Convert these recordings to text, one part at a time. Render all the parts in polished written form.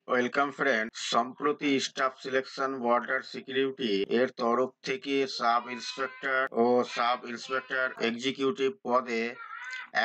Welcome friend. সম্প্রতি staff selection border security এর তরফ থেকে সাব ইন্সপেক্টর ও সাব ইন্সপেক্টর এক্সিকিউটিভ পদে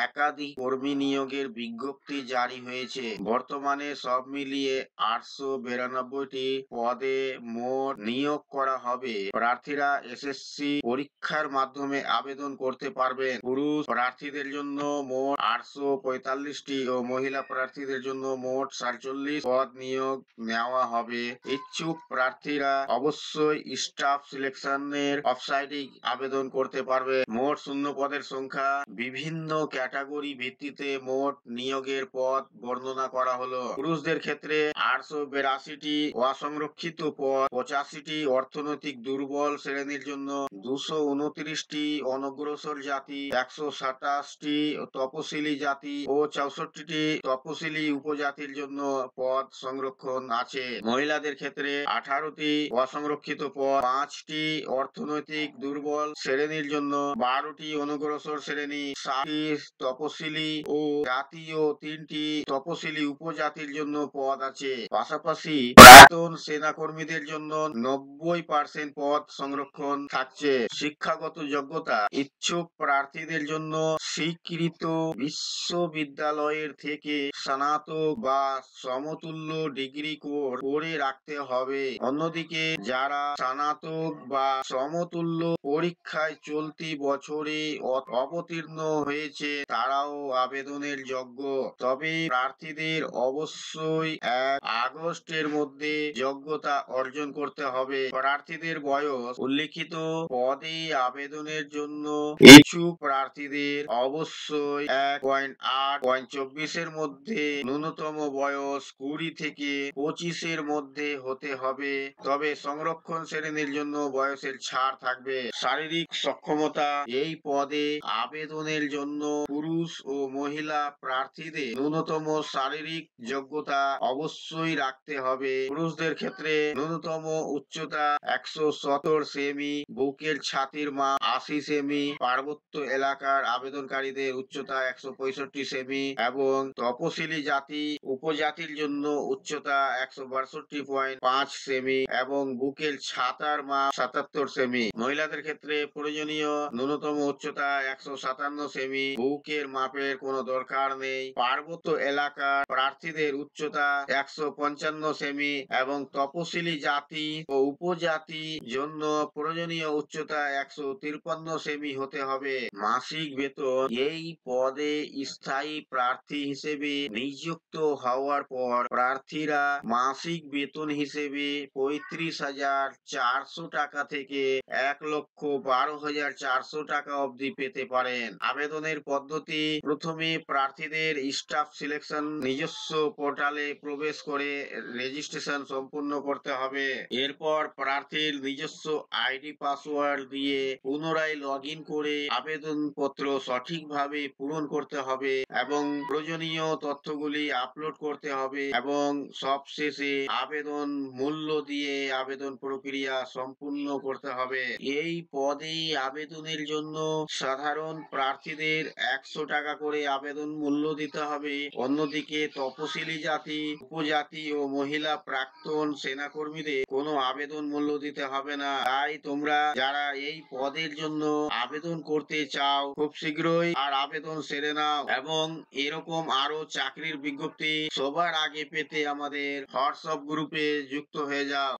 একাধিক কর্মী নিয়োগের বিজ্ঞপ্তি জারি হয়েছে। বর্তমানে সব মিলিয়ে 892টি পদে মোট নিয়োগ করা হবে। প্রার্থীরা এসএসসি পরীক্ষার মাধ্যমে আবেদন করতে পারবেন। পুরুষ প্রার্থীদের জন্য মোট 845টি ও মহিলা প্রার্থীদের জন্য মোট 47 পদ নিয়োগ নেওয়া হবে। ইচ্ছুক প্রার্থীরা অবশ্যই স্টাফ সিলেকশনের ওয়েবসাইটে আবেদন করতে পারবে। মোট শূন্য পদের সংখ্যা বিভিন্ন ক্যাটাগরি ভিত্তিতে মোট নিয়োগের পদ বর্ণনা করা হলো। পুরুষদের ক্ষেত্রে 882টি অসংরক্ষিত পদ, 85টি অর্থনৈতিক দুর্বল শ্রেণীর জন্য, 229টি অনগ্রসর জাতি, 127টি তপশিলি জাতি ও 64টি তপশিলি উপজাতির জন্য পদ সংরক্ষণ আছে। মহিলাদের ক্ষেত্রে 18টি অসংরক্ষিত পদ, 5টি অর্থনৈতিক দুর্বল শ্রেণীর জন্য, 12টি অনগ্রসর শ্রেণী, 7টি তপশিলি ও জাতি ও 3টি তপশিলি উপজাতির জন্য পদ আছে। পাশাপাশি প্রাক্তন সেনাকর্মীদের জন্য 90% পদ সংরক্ষণ থাকছে। শিক্ষাগত যোগ্যতা: ইচ্ছুক প্রার্থীদের জন্য স্বীকৃত বিশ্ববিদ্যালয়ের থেকে স্নাতক বা সমতুল্য ডিগ্রি কোর্স করে রাখতে হবে। অন্যদিকে যারা স্নাতক বা সমতুল্য পরীক্ষায় চলতি বছরে অবতীর্ণ হয়েছে তারাও আবেদনের যোগ্য। তবে প্রার্থীদের অবশ্যই 1 আগস্টের মধ্যে যোগ্যতা অর্জন করতে হবে। প্রার্থীদের বয়স: উল্লিখিত পদে আবেদনের জন্য ইচ্ছুক প্রার্থীদের অবশ্যই 1.8.24 মধ্যে ন্যূনতম বয়স 20 থেকে 25 মধ্যে হতে হবে। তবে সংরক্ষণ শ্রেণীর জন্য বয়সের ছাড় থাকবে। শারীরিক সক্ষমতা: এই পদে আবেদনের জন্য পুরুষ ও মহিলা প্রার্থীদের ন্যূনতম শারীরিক যোগ্যতা অবশ্যই রাখতে হবে। পুরুষদের ক্ষেত্রে ন্যূনতম উচ্চতা 170 সেমি, বুকের ছাতির মাপ 80 সেমি, পার্বত্য এলাকার আবেদনকারীদের উচ্চতা 165 সেমি এবং তপশিলি জাতি উপজাতির জন্য উচ্চতা 162.5 সেমি এবং বুকের ছাতার মাপ 77 সেমি। মহিলাদের ক্ষেত্রে প্রয়োজনীয় ন্যূনতম উচ্চতা 157 সেমি, বুকের মাপের কোনো দরকার নেই। পার্বত্য এলাকার প্রার্থীদের উচ্চতা 155 সেমি এবং তপশিলি জাতি ও উপজাতি জন্য প্রয়োজনীয় উচ্চতা 153 সেমি হতে হবে। মাসিক বেতন: এই পদে স্থায়ী প্রার্থী হিসেবে নিযুক্ত হওয়ার পর প্রার্থীরা মাসিক বেতন হিসেবে 35,400 টাকা থেকে 1,12,400 টাকা অবধি পেতে পারেন। আবেদনের পদ্ধতি: প্রথমে প্রার্থীদের স্টাফ সিলেকশন নিজস্ব পোর্টালে প্রবেশ করে রেজিস্ট্রেশন সম্পূর্ণ করতে হবে। এরপর প্রার্থীর নিজস্ব আইডি পাসওয়ার্ড দিয়ে পুনরায় লগ ইন করে আবেদনপত্র সঠিকভাবে পূরণ করতে হবে এবং প্রয়োজনীয় তথ্যগুলি আপলোড করতে হবে এবং সবশেষে আবেদন মূল্য দিয়ে আবেদন প্রক্রিয়া সম্পূর্ণ করতে হবে। এই পদে আবেদনের জন্য সাধারণ প্রার্থীদের 100 টাকা করে আবেদন মূল্য দিতে হবে। অন্যদিকে তপশিলি জাতি, উপজাতি ও মহিলা প্রাক্তন সেনাকর্মীদের কোনো আবেদন মূল্য দিতে হবে না। তাই তোমরা যারা এই পদের জন্য আবেদন করতে চাও খুব শীঘ্রই আর আবেদন সেরে নাও এবং এরকম আরো চাকরির বিজ্ঞপ্তি সবার আগে পেতে আমাদের হোয়াটসঅ্যাপ গ্রুপে যুক্ত হয়ে যাও।